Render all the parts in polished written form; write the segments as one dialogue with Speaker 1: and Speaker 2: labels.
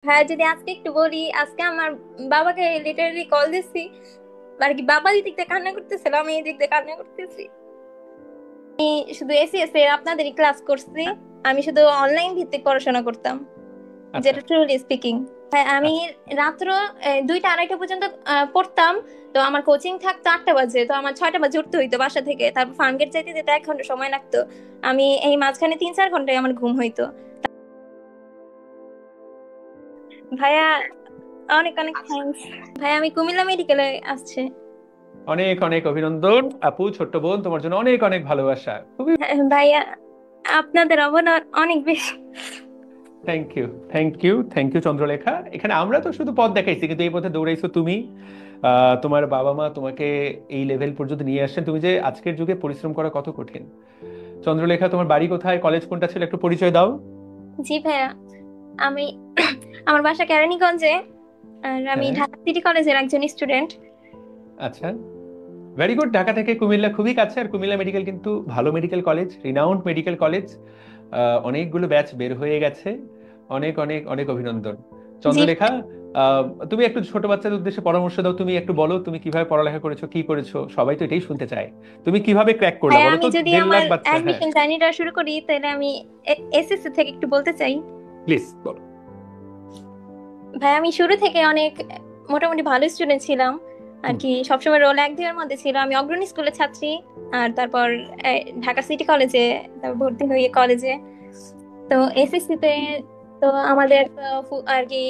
Speaker 1: হ্যাঁ, যদি আজকে একটু বলি, আজকে আমার বাবাকে লিটারালি কল দিচ্ছি, আর কি বাবা এই দিক দিয়ে কান্না করতেছিল, আমি এই দিক দিয়ে কান্না করতেছি। শুধু এসিএস এর আপনাদেরই ক্লাস করছি। আমি শুধু অনলাইন ভিত্তিক পড়াশোনা করতাম,
Speaker 2: আচ্ছা।
Speaker 1: যেটা ট্রুলি স্পিকিং। হ্যাঁ, আমি
Speaker 2: আচ্ছা।
Speaker 1: রাত্র 2টা 2:30 পর্যন্ত পড়তাম। তো আমার কোচিং থাকতো 8টা বাজে, তো আমার 6টা বাজে উঠতে হইতো বাসা থেকে, তারপর ফার্মগেট যাইতে যেতে 1 ঘন্টা সময় লাগতো। আমি এই মাঝখানে 3-4 ঘন্টায় আমার ঘুম হইতো। ভাইয়া, অনেক অনেক থ্যাঙ্কস। ভাইয়া, আমি কুমিল্লা মেডিকেলে আসছে।
Speaker 2: অনেক অনেক অভিনন্দন আপু, ছোট্ট বোন, তোমার জন্য অনেক অনেক ভালোবাসা। খুবই
Speaker 1: হ্যাঁ, ভাইয়া, আপনাদের অবদান অনেক বেশি।
Speaker 2: Thank you, thank you, thank you Chandralekha. এখানে আমরা তো শুধু পথ দেখাইছি, কিন্তু এই পথে দৌড়াইছো তুমি। তোমার বাবা মা তোমাকে এই লেভেল পর্যন্ত নিয়ে আসছেন। তুমি যে আজকের যুগে পরিশ্রম করা কত কঠিন। চন্দ্রলেখা, তোমার বাড়ি কোথায়, কলেজ কোনটা ছিল, একটু পরিচয় দাও।
Speaker 1: জি ভাইয়া, আমি আমার বাসা কেরানীগঞ্জে। আর আমি
Speaker 2: হ্যাঁ।
Speaker 1: ঢাকা সিটি কলেজের একজন স্টুডেন্ট।
Speaker 2: আচ্ছা। Very good. ঢাকা থেকে কুমিল্লা খুবই কাছে, আর কুমিল্লা মেডিকেল কিন্তু ভালো medical college, renowned medical college. অনেকগুলো ব্যাচ বের হয়ে গেছে। অনেক অনেক অনেক অভিনন্দন
Speaker 1: জি
Speaker 2: চন্দ্রলেখা।
Speaker 1: ভাইয়া।
Speaker 2: তুমি একটু ছোট বাচ্চাদের উদ্দেশ্যে পরামর্শ দাও। তুমি একটু বলো তুমি কিভাবে পড়ালেখা করেছো, কি করেছো, সবাই তো এটাই শুনতে চায়। তুমি কিভাবে ক্র্যাক করলা
Speaker 1: ভাইয়া,
Speaker 2: বলো
Speaker 1: আমি
Speaker 2: তো,
Speaker 1: যদি
Speaker 2: 1.5 লাখ
Speaker 1: আমার
Speaker 2: বাচ্চা। হ্যাঁ,
Speaker 1: অ্যাডমিশন জার্নিটা শুরু করি, তাহলে আমি এসএসসি থেকে একটু বলতে চাই।
Speaker 2: প্লিজ বলো।
Speaker 1: ভাই, আমি শুরু থেকে অনেক মোটামুটি ভালো স্টুডেন্ট ছিলাম। আর
Speaker 2: হুম।
Speaker 1: কি সবসময় রোল 1-2 এর মধ্যে ছিল। আমি অগ্রণী স্কুলের ছাত্রী। আর তারপর ঢাকা সিটি কলেজে, তারপর ভর্তি হয়ে কলেজে। তো এসএসসি তে তো আমাদের তো আর কি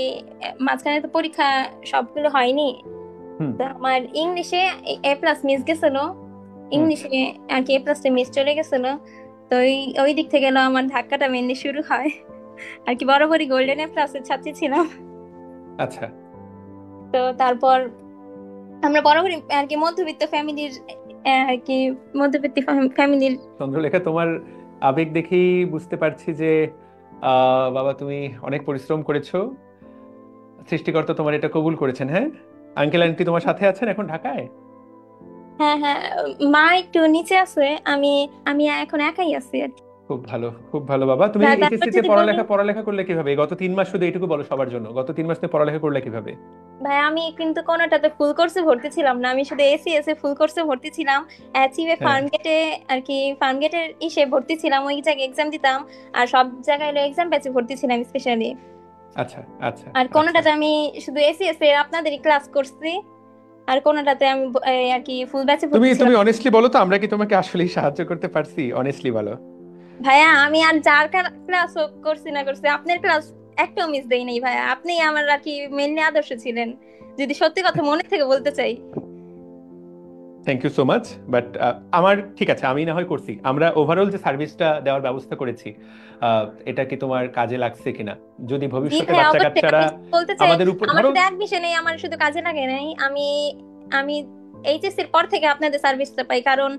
Speaker 1: মাঝখানে তো পরীক্ষা সবগুলো হয়নি।
Speaker 2: হুম।
Speaker 1: তো আমার ইংলিশে A+ মিস গেছিল।
Speaker 2: হুম।
Speaker 1: ইংলিশে আর কি A+টা মিস চলে গেছিল। তো ওই ওই দিক থেকে আমার ধাক্কাটা মেনলি শুরু হয়। আর কি বরাবরই গোল্ডেন A+ এর ছাত্রী ছিলাম।
Speaker 2: আচ্ছা।
Speaker 1: তো তারপর আমরা বরাবরই আর কি মধ্যবিত্ত ফ্যামিলির, আর কি মধ্যবিত্ত ফ্যামিলির।
Speaker 2: চন্দ্রলেখা, তোমার আবেগ দেখেই বুঝতে পারছি যে বাবা তুমি অনেক পরিশ্রম করেছো। সৃষ্টিকর্তা তোমার এটা কবুল করেছেন। হ্যাঁ। আঙ্কেল আন্টি তোমার সাথে আছেন এখন ঢাকায়?
Speaker 1: হ্যাঁ, হ্যাঁ, মা একটু নিচে আছে। আমি আমি এখন একাই আছি আর কি।
Speaker 2: খুব ভালো, খুব ভালো বাবা। তুমি
Speaker 1: তারপর
Speaker 2: এইচএসসি তে
Speaker 1: যদি বলি,
Speaker 2: পড়ালেখা পড়ালেখা করলে কিভাবে? গত 3 মাস, শুধু এইটুকু বলো সবার জন্য, গত 3 মাস তুমি পড়ালেখা করলে কিভাবে?
Speaker 1: ভাই, আমি কিন্তু কোনোটাতে ফুল কোর্সে ভর্তি ছিলাম না। আমি শুধু এসিএস এ ফুল কোর্সে ভর্তি ছিলাম। অ্যাচিভে
Speaker 2: হ্যাঁ।
Speaker 1: ফার্ম গেটে আর কি ফার্ম গেটের ইসে ভর্তি ছিলাম, ওই জায়গায় এক্সাম দিতাম। আর সব জায়গায় এক্সাম ব্যাচে ভর্তি ছিলাম স্পেশালি।
Speaker 2: আচ্ছা। আচ্ছা।
Speaker 1: আর
Speaker 2: আচ্ছা।
Speaker 1: কোনোটাতে আমি শুধু এসিএস এর আপনাদেরই ক্লাস করছি। আর কোনোটাতে আমি আর কি ফুল ব্যাচে
Speaker 2: তুমি
Speaker 1: ভর্তি
Speaker 2: তুমি
Speaker 1: ছিলাম।
Speaker 2: অনেস্টলি বলো তো, আমরা কি তোমাকে আসলে সাহায্য করতে পারছি? অনেস্টলি বলো।
Speaker 1: ভাইয়া, আমি আর যার ক্লাস করছি না করছি, আপনার ক্লাস একটাও মিস দেই নাই ভাইয়া। আপনি আমার আর কি মেনলি আদর্শ ছিলেন, যদি সত্যি কথা মনে থেকে বলতে চাই।
Speaker 2: Thank you so much. But আমার ঠিক আছে, আমি না হয় করছি। আমরা ওভারঅল যে সার্ভিসটা দেওয়ার ব্যবস্থা করেছি, এটা কি তোমার কাজে লাগছে কিনা? যদি
Speaker 1: জি
Speaker 2: ভবিষ্যতে
Speaker 1: ভাইয়া,
Speaker 2: বাচ্চা
Speaker 1: অবশ্যই।
Speaker 2: কাচ্চারা
Speaker 1: আমি বলতে চাই,
Speaker 2: আমাদের উপর
Speaker 1: আমার
Speaker 2: ধরো।
Speaker 1: শুধু এক বিষয় নেই, আমার শুধু কাজে লাগে নাই। আমি এইচএসসির পর থেকে আপনাদের সার্ভিসটা পাই, কারণ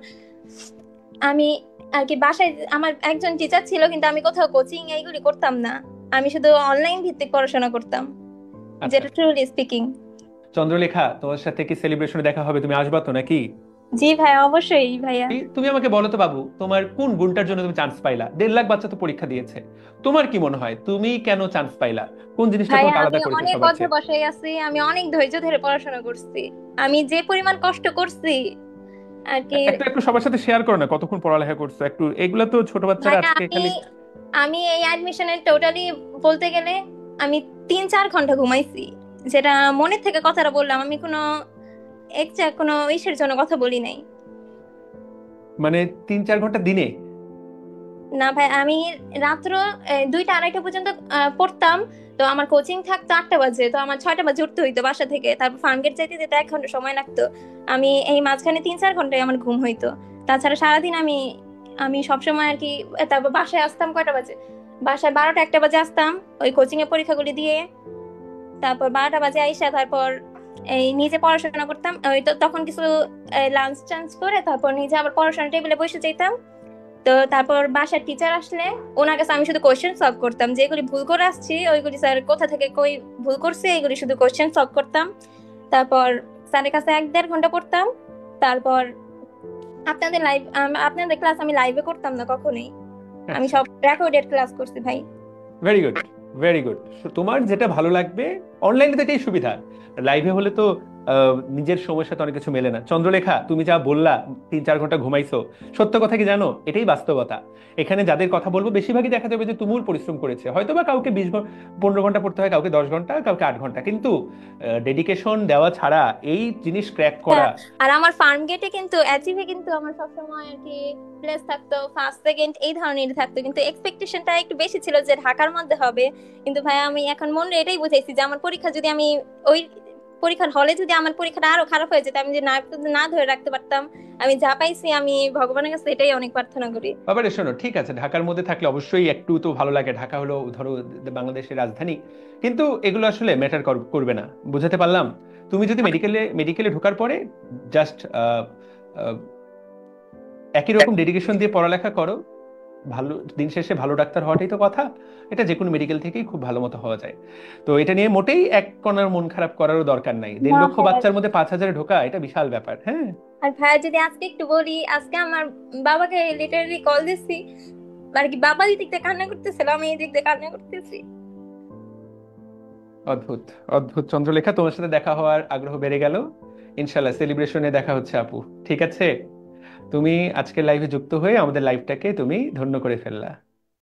Speaker 1: আমি আর কি বাসায় আমার একজন টিচার ছিল, কিন্তু আমি কোথাও কোচিং এইগুলি করতাম না। আমি শুধু অনলাইন ভিত্তিক পড়াশোনা করতাম,
Speaker 2: আচ্ছা।
Speaker 1: যেটা ট্রুলি স্পিকিং।
Speaker 2: চন্দ্রলেখা, তোমার সাথে কি সেলিব্রেশনে দেখা হবে? তুমি আসবা তো নাকি?
Speaker 1: জি ভাইয়া, অবশ্যই ভাইয়া।
Speaker 2: তুমি আমাকে বলো তো বাবু, তোমার কোন গুণটার জন্য তুমি চান্স পাইলা? 1.5 লাখ বাচ্চা তো পরীক্ষা দিয়েছে। তোমার কি মনে হয় তুমি কেন চান্স পাইলা? কোন জিনিসটা
Speaker 1: ভাইয়া,
Speaker 2: তোমাকে
Speaker 1: আমি
Speaker 2: আলাদা করেছে
Speaker 1: অনেক
Speaker 2: সবার চেয়ে?
Speaker 1: অধ্যবসায় আছি। আমি অনেক ধৈর্য ধরে পড়াশোনা করছি। আমি যে পরিমাণ কষ্ট করছি আর কি।
Speaker 2: একটু একটু সবার সাথে শেয়ার করো না, কতক্ষণ পড়ালেখা করছো একটু। এগুলা তো ছোট বাচ্চারা
Speaker 1: ভাইয়া,
Speaker 2: আজকে
Speaker 1: আমি
Speaker 2: খালি।
Speaker 1: আমি এই অ্যাডমিশনের টোটালি বলতে গেলে আমি 3-4 ঘন্টা ঘুমাইছি। যেটা মনের থেকে কথাটা বললাম, আমি কোনো এক্সট্রা কোনো ইসের জন্য কথা বলি নাই।
Speaker 2: মানে 3-4 ঘন্টা দিনে?
Speaker 1: না ভাই, আমি রাত্র 2টা 2:30 পর্যন্ত পড়তাম। তো আমার কোচিং থাকতো 8টা বাজে, তো আমার 6টা বাজে উঠতে হইতো বাসা থেকে, তারপর ফার্মগেট যাইতে যেতে 1 ঘন্টা সময় লাগতো। আমি এই মাঝখানে 3-4 ঘন্টায় আমার ঘুম হইতো। তাছাড়া সারাদিন আমি আমি সবসময় আর কি তারপর বাসায় আসতাম কয়টা বাজে, বাসায় 12টা 1টা বাজে আসতাম ওই কোচিং এর পরীক্ষাগুলি দিয়ে। তারপর 12টা বাজে আইসা তারপর এই নিজে পড়াশোনা করতাম। ওই তো তখন কিছু লাঞ্চ টাঞ্চ করে তারপর নিজে আবার পড়াশোনা টেবিলে বসে যেতাম। তো তারপর বাসার টিচার আসলে ওনার কাছে আমি শুধু কোশ্চেন সলভ করতাম, যেগুলি ভুল করে আসছি ওইগুলি স্যার কোথা থেকে কই ভুল করছে এইগুলি শুধু কোশ্চেন সলভ করতাম। তারপর স্যারের কাছে 1-1.5 ঘন্টা পড়তাম। তারপর আপনাদের ক্লাস আমি লাইভে করতাম না কখনোই। আমি
Speaker 2: আচ্ছা।
Speaker 1: সব রেকর্ডেড ক্লাস করছি ভাই।
Speaker 2: Very good. Very good. তোমার যেটা ভালো লাগবে, অনলাইনে তো এটাই সুবিধা। লাইভে হলে তো নিজের সময়ের সাথে অনেক কিছু মেলে না। চন্দ্রলেখা, তুমি যা বললা 3-4 ঘন্টা ঘুমাইছো, সত্য কথা কি জানো, এটাই বাস্তবতা। এখানে যাদের কথা বলবো বেশিরভাগই দেখা যাবে যে তুমুল পরিশ্রম করেছে, হয়তো বা কাউকে 15 ঘন্টা পড়তে হয়, কাউকে 10 ঘন্টা, কাউকে 8 ঘন্টা, কিন্তু ডেডিকেশন দেওয়া ছাড়া এই জিনিস ক্র্যাক করা।
Speaker 1: হ্যাঁ, আর আমার ফার্ম গেটে কিন্তু অ্যাচিভে কিন্তু আমার সবসময় আর কি প্লেস থাকতো, ফার্স্ট সেকেন্ড এই ধরনের থাকতো, কিন্তু এক্সপেকটেশনটা একটু বেশি ছিল যে ঢাকার মধ্যে হবে। কিন্তু ভাই আমি এখন মনে এটাই বুঝাইছি যে আমার পরীক্ষা যদি আমি ওই পরীক্ষার হলে যদি আমার পরীক্ষাটা আরো খারাপ হয়ে যেত, আমি যে না না ধরে রাখতে পারতাম, আমি যা পাইছি আমি ভগবানের কাছে এটাই অনেক প্রার্থনা করি।
Speaker 2: বাবারে শোনো, ঠিক আছে, ঢাকার মধ্যে থাকলে অবশ্যই একটু তো ভালো লাগে, ঢাকা হলো ধরো বাংলাদেশের রাজধানী, কিন্তু এগুলো আসলে ম্যাটার করবে না। বুঝাতে পারলাম? তুমি যদি মেডিকেলে মেডিকেলে ঢোকার পরে জাস্ট একই রকম ডেডিকেশন দিয়ে পড়ালেখা করো, ভালো দিন শেষে ভালো ডাক্তার হওয়াটাই তো কথা। এটা যে কোনো মেডিকেল থেকেই খুব ভালো মতো হওয়া যায়। তো এটা নিয়ে মোটেই এক কণার মন খারাপ করারও দরকার নাই। দেড়
Speaker 1: না
Speaker 2: লক্ষ
Speaker 1: ভাইয়া,
Speaker 2: বাচ্চার মধ্যে 5,000 ঢোকা এটা বিশাল ব্যাপার, হ্যাঁ।
Speaker 1: আর ভাইয়া যদি আজকে একটু বলি, আজকে আমার বাবাকে লিটারালি কল দিছি, আর কি বাবা এই দিক দিয়ে কান্না করতেছিল, আমি এই দিক দিয়ে কান্না করতেছি।
Speaker 2: অদ্ভুত, অদ্ভুত চন্দ্রলেখা, তোমার সাথে দেখা হওয়ার আগ্রহ বেড়ে গেল। ইনশাল্লাহ সেলিব্রেশনে দেখা হচ্ছে আপু। ঠিক আছে, তুমি আজকের লাইভে যুক্ত হয়ে আমাদের লাইভটাকে তুমি ধন্য করে ফেললা।